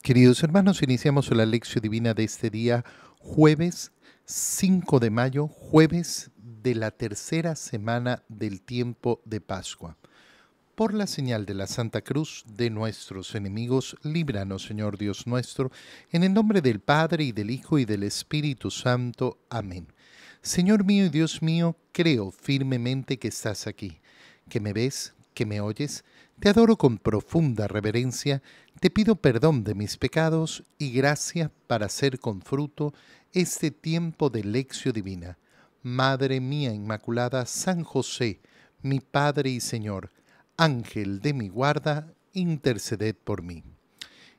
Queridos hermanos, iniciamos la lección divina de este día, jueves 5 de mayo, jueves de la tercera semana del tiempo de Pascua. Por la señal de la Santa Cruz de nuestros enemigos, líbranos, Señor Dios nuestro, en el nombre del Padre, y del Hijo, y del Espíritu Santo. Amén. Señor mío y Dios mío, creo firmemente que estás aquí, que me ves, que me oyes. Te adoro con profunda reverencia, te pido perdón de mis pecados y gracia para hacer con fruto este tiempo de lección divina. Madre mía Inmaculada, San José, mi Padre y Señor, Ángel de mi guarda, interceded por mí.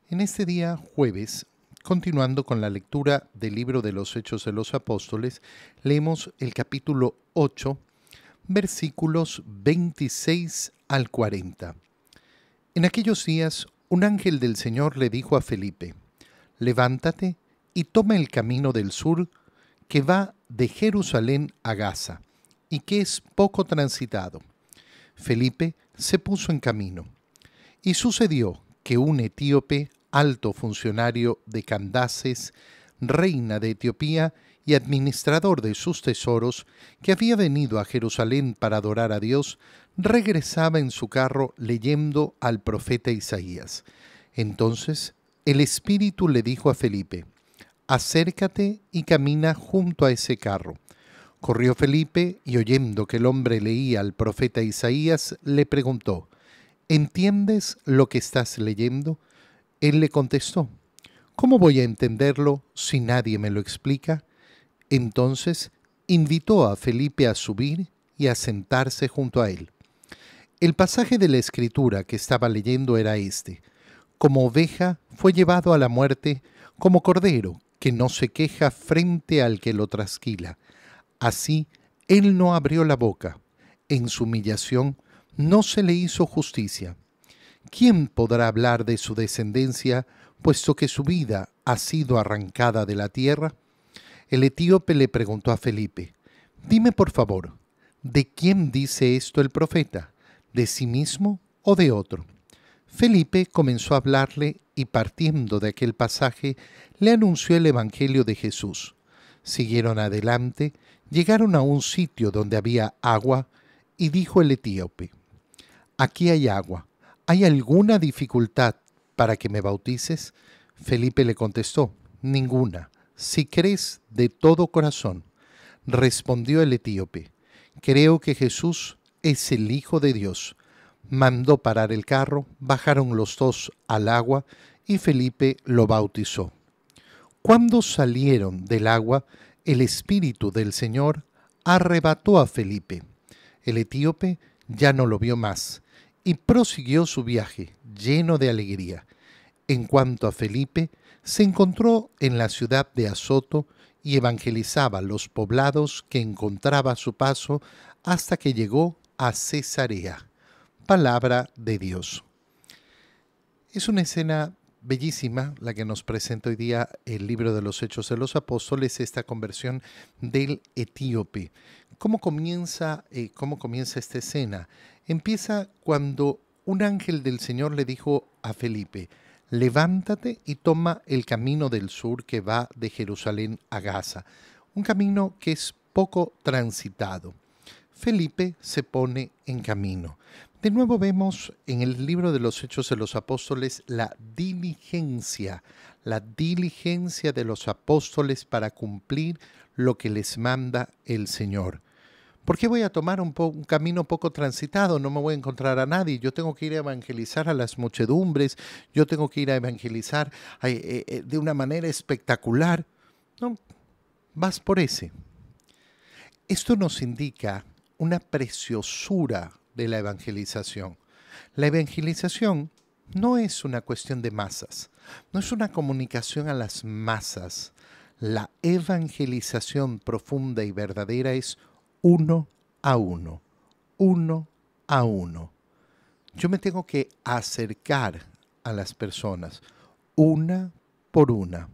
En este día, jueves, continuando con la lectura del libro de los Hechos de los Apóstoles, leemos el capítulo 8, versículos 26 al 40. En aquellos días, un ángel del Señor le dijo a Felipe: levántate y toma el camino del sur que va de Jerusalén a Gaza, y que es poco transitado. Felipe se puso en camino. Y sucedió que un etíope, alto funcionario de Candaces, reina de Etiopía y administrador de sus tesoros, que había venido a Jerusalén para adorar a Dios, regresaba en su carro leyendo al profeta Isaías. Entonces el Espíritu le dijo a Felipe: acércate y camina junto a ese carro. Corrió Felipe y, oyendo que el hombre leía al profeta Isaías, le preguntó: ¿entiendes lo que estás leyendo? Él le contestó: ¿cómo voy a entenderlo si nadie me lo explica? Entonces invitó a Felipe a subir y a sentarse junto a él. El pasaje de la Escritura que estaba leyendo era este: como oveja fue llevado a la muerte, como cordero que no se queja frente al que lo trasquila. Así él no abrió la boca. En su humillación no se le hizo justicia. ¿Quién podrá hablar de su descendencia, puesto que su vida ha sido arrancada de la tierra? El etíope le preguntó a Felipe: dime por favor, ¿de quién dice esto el profeta? ¿De sí mismo o de otro? Felipe comenzó a hablarle y, partiendo de aquel pasaje, le anunció el Evangelio de Jesús. Siguieron adelante, llegaron a un sitio donde había agua, y dijo el etíope: aquí hay agua. ¿Hay alguna dificultad para que me bautices? Felipe le contestó: ninguna, si crees de todo corazón. Respondió el etíope: creo que Jesús es el Hijo de Dios. Mandó parar el carro, bajaron los dos al agua y Felipe lo bautizó. Cuando salieron del agua, el Espíritu del Señor arrebató a Felipe. El etíope ya no lo vio más y prosiguió su viaje lleno de alegría. En cuanto a Felipe, se encontró en la ciudad de Azoto y evangelizaba los poblados que encontraba a su paso hasta que llegó a Cesarea. Palabra de Dios. Es una escena bellísima la que nos presenta hoy día el libro de los Hechos de los Apóstoles, esta conversión del etíope. ¿Cómo comienza esta escena? Empieza cuando un ángel del Señor le dijo a Felipe: levántate y toma el camino del sur que va de Jerusalén a Gaza, un camino que es poco transitado. Felipe se pone en camino. De nuevo vemos en el libro de los Hechos de los Apóstoles la diligencia de los apóstoles para cumplir lo que les manda el Señor. ¿Por qué voy a tomar un camino poco transitado? No me voy a encontrar a nadie. Yo tengo que ir a evangelizar a las muchedumbres. Yo tengo que ir a evangelizar de una manera espectacular. No, vas por ese. Esto nos indica una preciosura de la evangelización. La evangelización no es una cuestión de masas, no es una comunicación a las masas. La evangelización profunda y verdadera es uno a uno, uno a uno. Yo me tengo que acercar a las personas, una por una.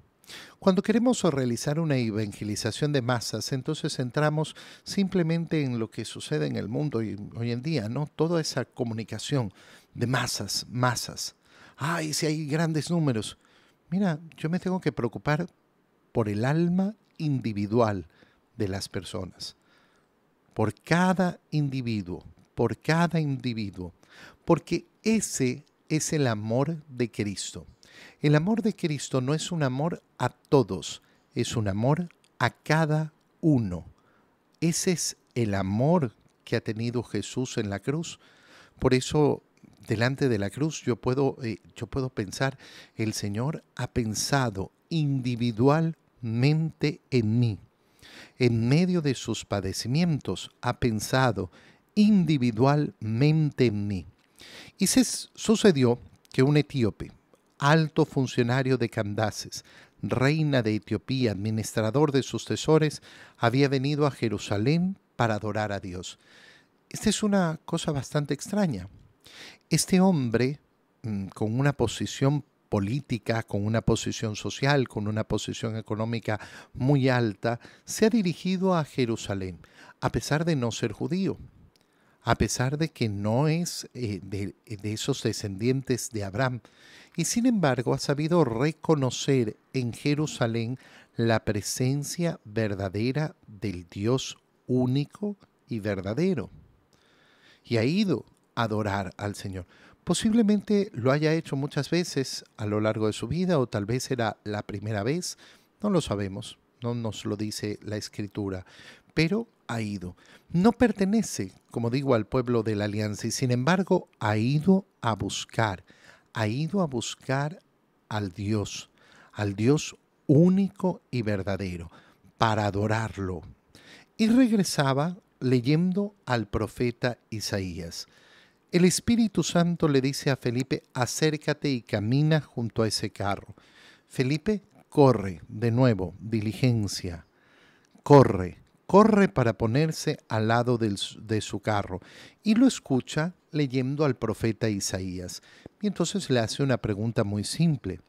Cuando queremos realizar una evangelización de masas, entonces entramos simplemente en lo que sucede en el mundo hoy en día, ¿no? Toda esa comunicación de masas, masas. Ay, si hay grandes números. Mira, yo me tengo que preocupar por el alma individual de las personas, por cada individuo, porque ese es el amor de Cristo. El amor de Cristo no es un amor a todos, es un amor a cada uno. Ese es el amor que ha tenido Jesús en la cruz. Por eso, delante de la cruz, yo puedo pensar, el Señor ha pensado individualmente en mí. En medio de sus padecimientos, ha pensado individualmente en mí. Y sucedió que un etíope, alto funcionario de Candaces, reina de Etiopía, administrador de sus tesoros, había venido a Jerusalén para adorar a Dios. Esta es una cosa bastante extraña. Este hombre, con una posición política, con una posición social, con una posición económica muy alta, se ha dirigido a Jerusalén, a pesar de no ser judío, a pesar de que no es de esos descendientes de Abraham, y sin embargo ha sabido reconocer en Jerusalén la presencia verdadera del Dios único y verdadero, y ha ido a adorar al Señor. Posiblemente lo haya hecho muchas veces a lo largo de su vida, o tal vez era la primera vez, no lo sabemos, no nos lo dice la Escritura, pero ha ido. No pertenece, como digo, al pueblo de la alianza, y sin embargo ha ido a buscar al Dios único y verdadero, para adorarlo. Y regresaba leyendo al profeta Isaías. El Espíritu Santo le dice a Felipe: acércate y camina junto a ese carro. Felipe corre, de nuevo, diligencia, corre para ponerse al lado de su carro, y lo escucha leyendo al profeta Isaías. Y entonces le hace una pregunta muy simple: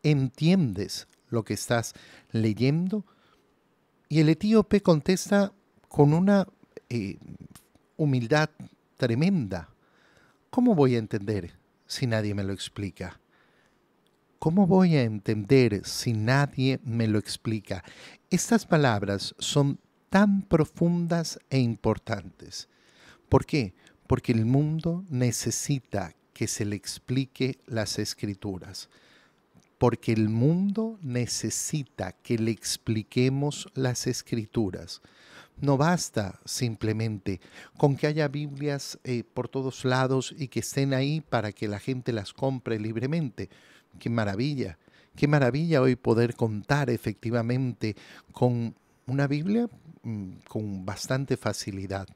¿entiendes lo que estás leyendo? Y el etíope contesta con una eh, humildad tremenda: ¿cómo voy a entender si nadie me lo explica? ¿Cómo voy a entender si nadie me lo explica? Estas palabras son tan profundas e importantes. ¿Por qué? Porque el mundo necesita que se le explique las Escrituras. Porque el mundo necesita que le expliquemos las Escrituras. No basta simplemente con que haya Biblias por todos lados y que estén ahí para que la gente las compre libremente. Qué maravilla hoy poder contar efectivamente con una Biblia con bastante facilidad.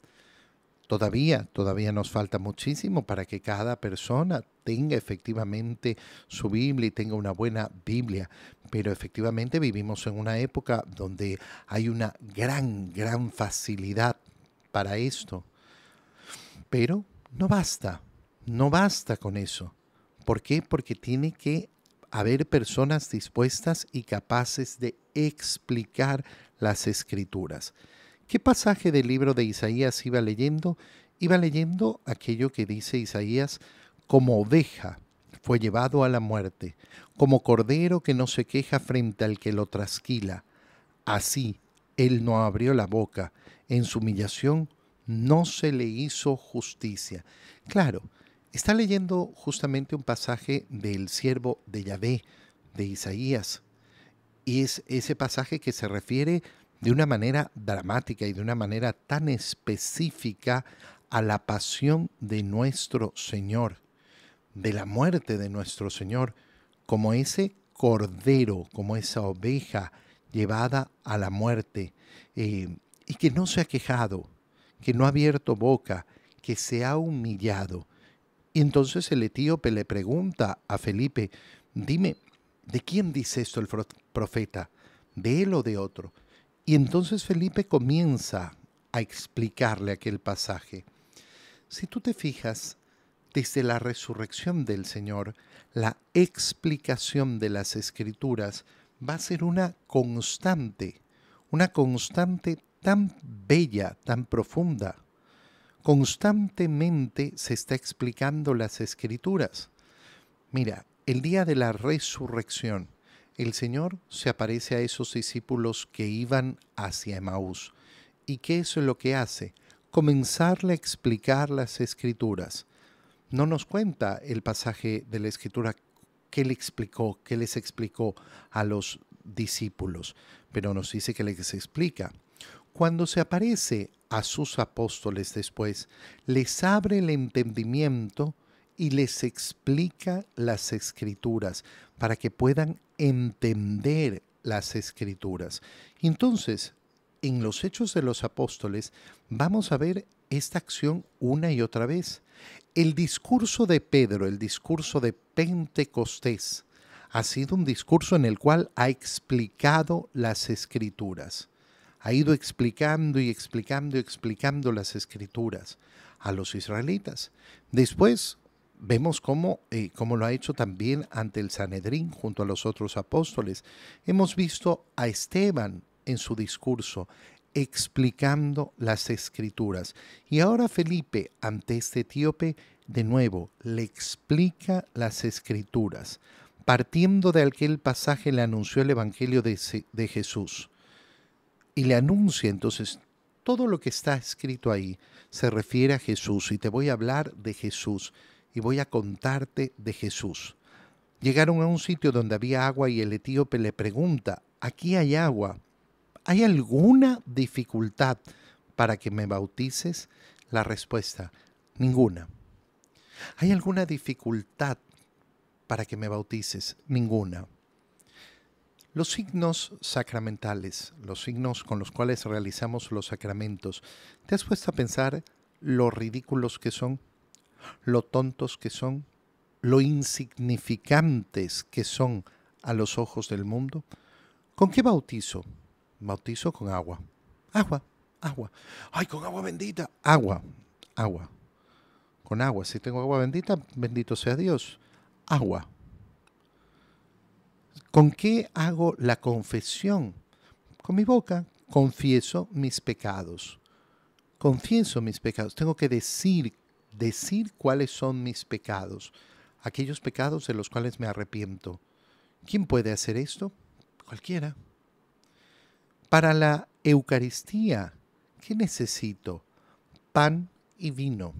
Todavía nos falta muchísimo para que cada persona tenga efectivamente su Biblia y tenga una buena Biblia, pero efectivamente vivimos en una época donde hay una gran facilidad para esto. Pero no basta con eso. ¿Por qué? Porque tiene que haber personas dispuestas y capaces de explicar las Escrituras. ¿Qué pasaje del libro de Isaías iba leyendo? Iba leyendo aquello que dice Isaías: como oveja fue llevado a la muerte, como cordero que no se queja frente al que lo trasquila. Así él no abrió la boca, en su humillación no se le hizo justicia. Claro, está leyendo justamente un pasaje del siervo de Yahvé, de Isaías, y es ese pasaje que se refiere de una manera dramática y de una manera tan específica a la pasión de nuestro Señor, de la muerte de nuestro Señor, como ese cordero, como esa oveja llevada a la muerte, y que no se ha quejado, que no ha abierto boca, que se ha humillado. Y entonces el etíope le pregunta a Felipe: dime, ¿de quién dice esto el profeta? ¿De él o de otro? Y entonces Felipe comienza a explicarle aquel pasaje. Si tú te fijas, desde la resurrección del Señor, la explicación de las Escrituras va a ser una constante tan bella, tan profunda. Constantemente se está explicando las Escrituras. Mira, el día de la resurrección, El Señor se aparece a esos discípulos que iban hacia Emaús. ¿Y qué es lo que hace? Comenzarle a explicar las Escrituras. No nos cuenta el pasaje de la Escritura qué qué les explicó a los discípulos, pero nos dice que les explica. Cuando se aparece a sus apóstoles después, les abre el entendimiento y les explica las Escrituras para que puedan entender las Escrituras. Entonces, en los Hechos de los Apóstoles vamos a ver esta acción una y otra vez. El discurso de Pedro, el discurso de Pentecostés, ha sido un discurso en el cual ha explicado las Escrituras. Ha ido explicando y explicando y explicando las Escrituras a los israelitas. Después vemos cómo lo ha hecho también ante el Sanedrín junto a los otros apóstoles. Hemos visto a Esteban en su discurso explicando las Escrituras. Y ahora Felipe, ante este etíope, de nuevo le explica las Escrituras. Partiendo de aquel pasaje le anunció el Evangelio de Jesús. Y le anuncia entonces todo lo que está escrito ahí se refiere a Jesús y te voy a hablar de Jesús y voy a contarte de Jesús. Llegaron a un sitio donde había agua y el etíope le pregunta, aquí hay agua, ¿hay alguna dificultad para que me bautices? La respuesta, ninguna. ¿Hay alguna dificultad para que me bautices? Ninguna. Los signos sacramentales, los signos con los cuales realizamos los sacramentos, ¿te has puesto a pensar lo ridículos que son, lo tontos que son, lo insignificantes que son a los ojos del mundo? ¿Con qué bautizo? Bautizo con agua. Agua, agua. ¡Ay, con agua bendita! Agua, agua. Con agua. Si tengo agua bendita, bendito sea Dios. Agua. ¿Con qué hago la confesión? Con mi boca confieso mis pecados. Confieso mis pecados. Tengo que decir cuáles son mis pecados. Aquellos pecados de los cuales me arrepiento. ¿Quién puede hacer esto? Cualquiera. Para la Eucaristía, ¿qué necesito? Pan y vino.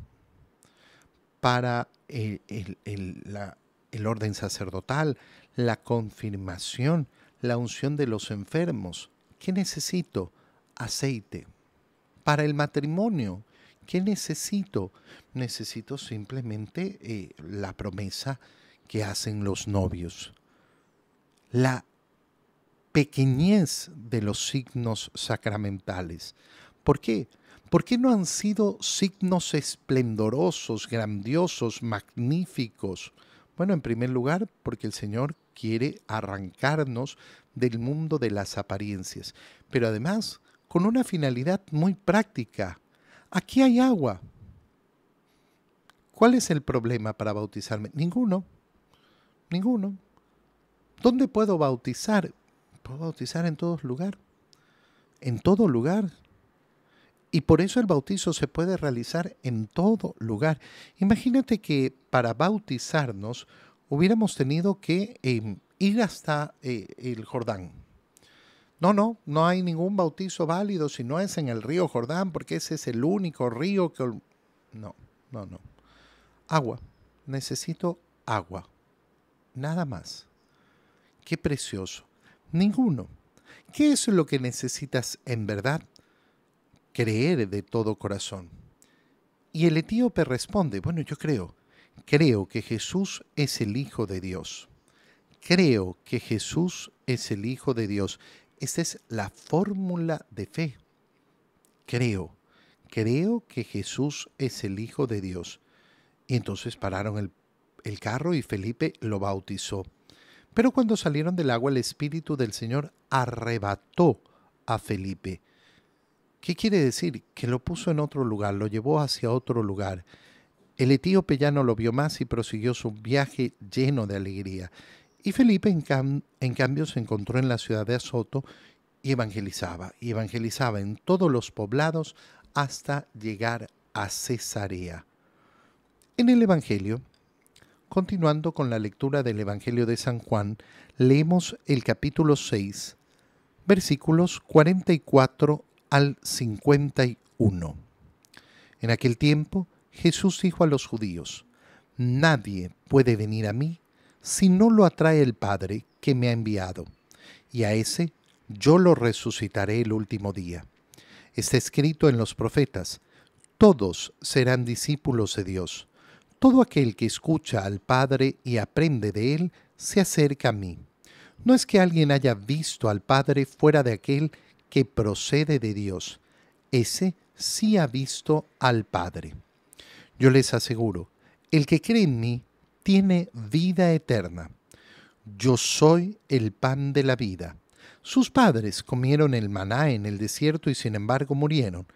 Para el orden sacerdotal, la confirmación, la unción de los enfermos. ¿Qué necesito? Aceite. Para el matrimonio, ¿qué necesito? Necesito simplemente la promesa que hacen los novios. La pequeñez de los signos sacramentales. ¿Por qué? ¿Por qué no han sido signos esplendorosos, grandiosos, magníficos? Bueno, en primer lugar, porque el Señor quiere arrancarnos del mundo de las apariencias, pero además con una finalidad muy práctica. Aquí hay agua. ¿Cuál es el problema para bautizarme? Ninguno, ninguno. ¿Dónde puedo bautizar? Puedo bautizar en todo lugar, en todo lugar. Y por eso el bautizo se puede realizar en todo lugar. Imagínate que para bautizarnos hubiéramos tenido que ir hasta el Jordán. No hay ningún bautizo válido si no es en el río Jordán, porque ese es el único río que... No. Agua. Necesito agua. Nada más. Qué precioso. Ninguno. ¿Qué es lo que necesitas en verdad? Creer de todo corazón. Y el etíope responde, bueno, yo creo que Jesús es el Hijo de Dios. Creo que Jesús es el Hijo de Dios. Esta es la fórmula de fe. Creo que Jesús es el Hijo de Dios. Y entonces pararon el carro y Felipe lo bautizó. Pero cuando salieron del agua, el Espíritu del Señor arrebató a Felipe. ¿Qué quiere decir? Que lo puso en otro lugar, lo llevó hacia otro lugar. El etíope ya no lo vio más y prosiguió su viaje lleno de alegría. Y Felipe, en cambio, se encontró en la ciudad de Azoto y evangelizaba en todos los poblados hasta llegar a Cesarea. En el Evangelio, Continuando con la lectura del Evangelio de San Juan, leemos el capítulo 6, versículos 44 al 51. En aquel tiempo, Jesús dijo a los judíos: Nadie puede venir a mí si no lo atrae el Padre que me ha enviado, y a ese yo lo resucitaré el último día. Está escrito en los profetas: todos serán discípulos de Dios. Todo aquel que escucha al Padre y aprende de Él, se acerca a mí. No es que alguien haya visto al Padre fuera de aquel que procede de Dios. Ese sí ha visto al Padre. Yo les aseguro, el que cree en mí tiene vida eterna. Yo soy el pan de la vida. Sus padres comieron el maná en el desierto y sin embargo murieron.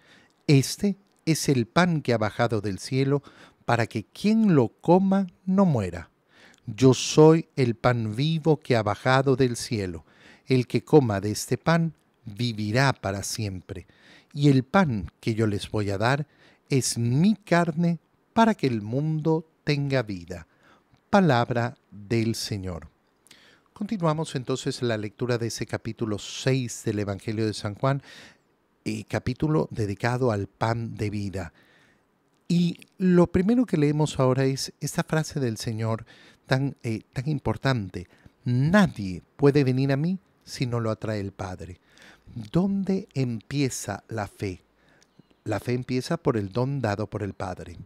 Este es el pan que ha bajado del cielo para que quien lo coma no muera. Yo soy el pan vivo que ha bajado del cielo. El que coma de este pan vivirá para siempre. Y el pan que yo les voy a dar es mi carne para que el mundo tenga vida. Palabra del Señor. Continuamos entonces la lectura de ese capítulo 6 del Evangelio de San Juan, capítulo dedicado al pan de vida. Y lo primero que leemos ahora es esta frase del Señor tan importante: nadie puede venir a mí si no lo atrae el Padre. ¿Dónde empieza la fe? La fe empieza por el don dado por el Padre.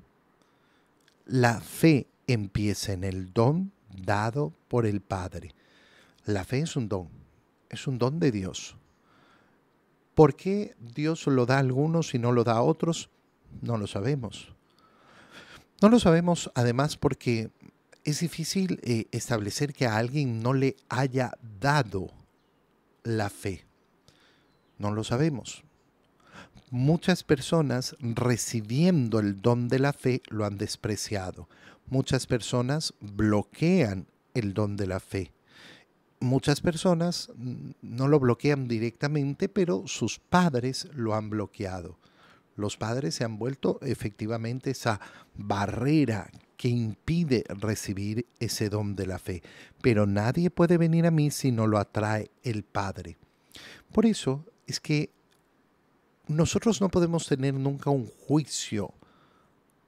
La fe empieza en el don dado por el Padre. La fe es un don de Dios. ¿Por qué Dios lo da a algunos y no lo da a otros? No lo sabemos. No lo sabemos además porque es difícil establecer que a alguien no le haya dado la fe. No lo sabemos. Muchas personas recibiendo el don de la fe lo han despreciado. Muchas personas bloquean el don de la fe. Muchas personas no lo bloquean directamente, pero sus padres lo han bloqueado. Los padres se han vuelto efectivamente esa barrera que impide recibir ese don de la fe. Pero nadie puede venir a mí si no lo atrae el Padre. Por eso es que nosotros no podemos tener nunca un juicio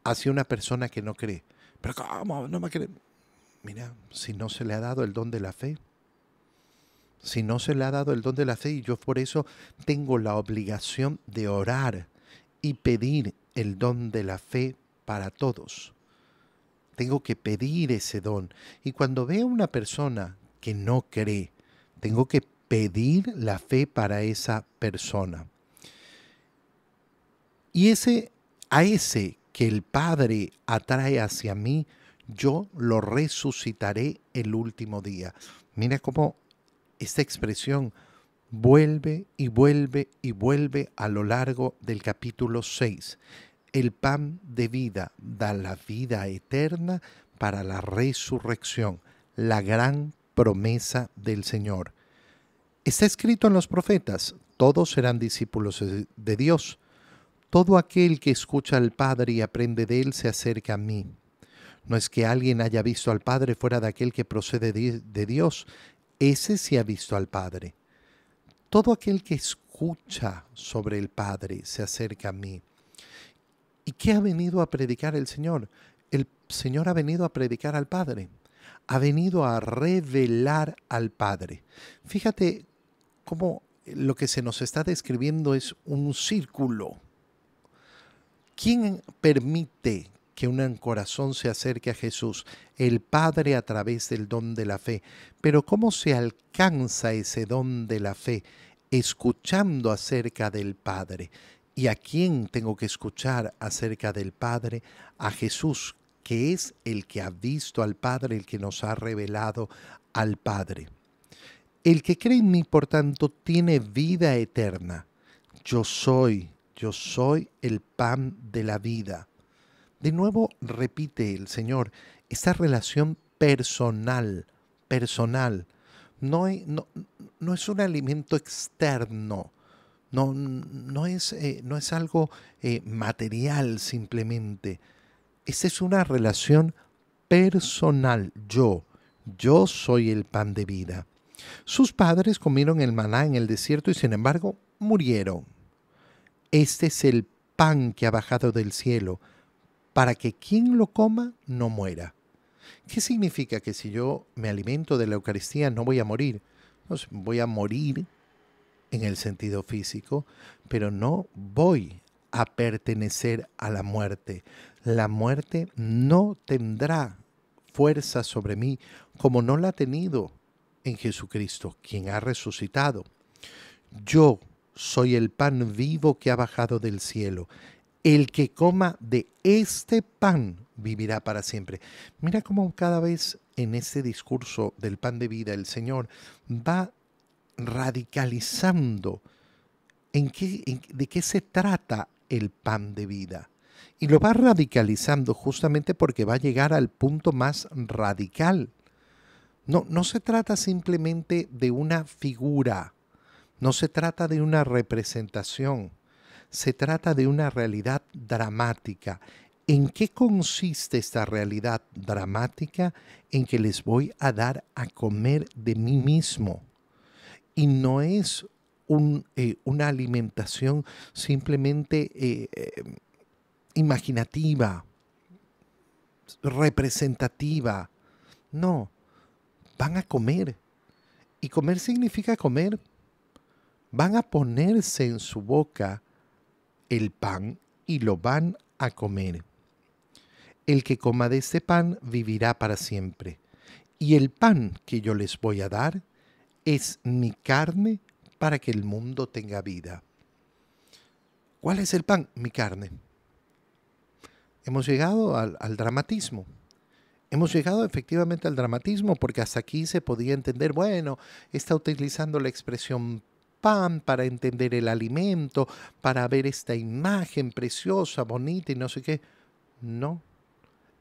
hacia una persona que no cree. Pero ¿cómo no me cree? Mira, si no se le ha dado el don de la fe. Si no se le ha dado el don de la fe, y yo por eso tengo la obligación de orar y pedir el don de la fe para todos. Tengo que pedir ese don. Y cuando veo una persona que no cree, tengo que pedir la fe para esa persona. Y a ese que el Padre atrae hacia mí, yo lo resucitaré el último día. Mira cómo esta expresión vuelve y vuelve y vuelve a lo largo del capítulo 6. El pan de vida da la vida eterna para la resurrección, la gran promesa del Señor. Está escrito en los profetas: todos serán discípulos de Dios. Todo aquel que escucha al Padre y aprende de Él se acerca a mí. No es que alguien haya visto al Padre fuera de aquel que procede de Dios. Ese sí ha visto al Padre. Todo aquel que escucha sobre el Padre se acerca a mí. ¿Y qué ha venido a predicar el Señor? El Señor ha venido a predicar al Padre. Ha venido a revelar al Padre. Fíjate cómo lo que se nos está describiendo es un círculo. ¿Quién permite que un corazón se acerque a Jesús? El Padre a través del don de la fe. Pero ¿cómo se alcanza ese don de la fe? Escuchando acerca del Padre. ¿Y a quién tengo que escuchar acerca del Padre? A Jesús, que es el que ha visto al Padre, el que nos ha revelado al Padre. El que cree en mí, por tanto, tiene vida eterna. Yo soy el pan de la vida. De nuevo repite el Señor esta relación personal. No es un alimento externo, no es algo material simplemente. Esta es una relación personal. Yo soy el pan de vida. Sus padres comieron el maná en el desierto y sin embargo murieron. Este es el pan que ha bajado del cielo, para que quien lo coma no muera. ¿Qué significa que si yo me alimento de la Eucaristía no voy a morir? No, voy a morir en el sentido físico, pero no voy a pertenecer a la muerte. La muerte no tendrá fuerza sobre mí como no la ha tenido en Jesucristo, quien ha resucitado. Yo soy el pan vivo que ha bajado del cielo. El que coma de este pan vivirá para siempre. Mira cómo cada vez en este discurso del pan de vida el Señor va radicalizando de qué se trata el pan de vida. Y lo va radicalizando justamente porque va a llegar al punto más radical. No se trata simplemente de una figura, no se trata de una representación, se trata de una realidad dramática. ¿En qué consiste esta realidad dramática? En que les voy a dar a comer de mí mismo. Y no es una alimentación simplemente imaginativa, representativa. No, van a comer. Y comer significa comer. Van a ponerse en su boca el pan y lo van a comer. El que coma de este pan vivirá para siempre. Y el pan que yo les voy a dar es mi carne para que el mundo tenga vida. ¿Cuál es el pan? Mi carne. Hemos llegado al dramatismo. Hemos llegado efectivamente al dramatismo porque hasta aquí se podía entender, bueno, está utilizando la expresión pan para entender el alimento, para ver esta imagen preciosa, bonita y no sé qué. No,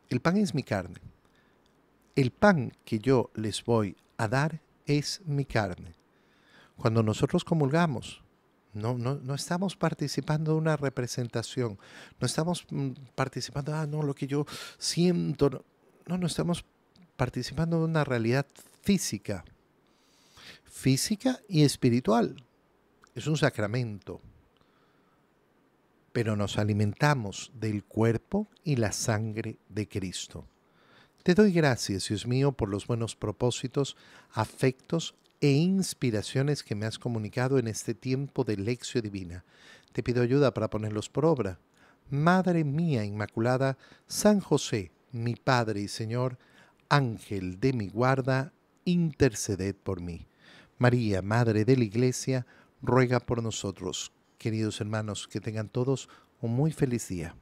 el pan es mi carne. El pan que yo les voy a dar es mi carne. Cuando nosotros comulgamos, no estamos participando de una representación, no estamos participando, lo que yo siento, no estamos participando de una realidad física y espiritual. Es un sacramento, pero nos alimentamos del cuerpo y la sangre de Cristo. Te doy gracias, Dios mío, por los buenos propósitos, afectos e inspiraciones que me has comunicado en este tiempo de lección divina. Te pido ayuda para ponerlos por obra. Madre mía Inmaculada, San José, mi Padre y Señor, Ángel de mi guarda, interceded por mí. María, Madre de la Iglesia, ruega por nosotros. Queridos hermanos, que tengan todos un muy feliz día.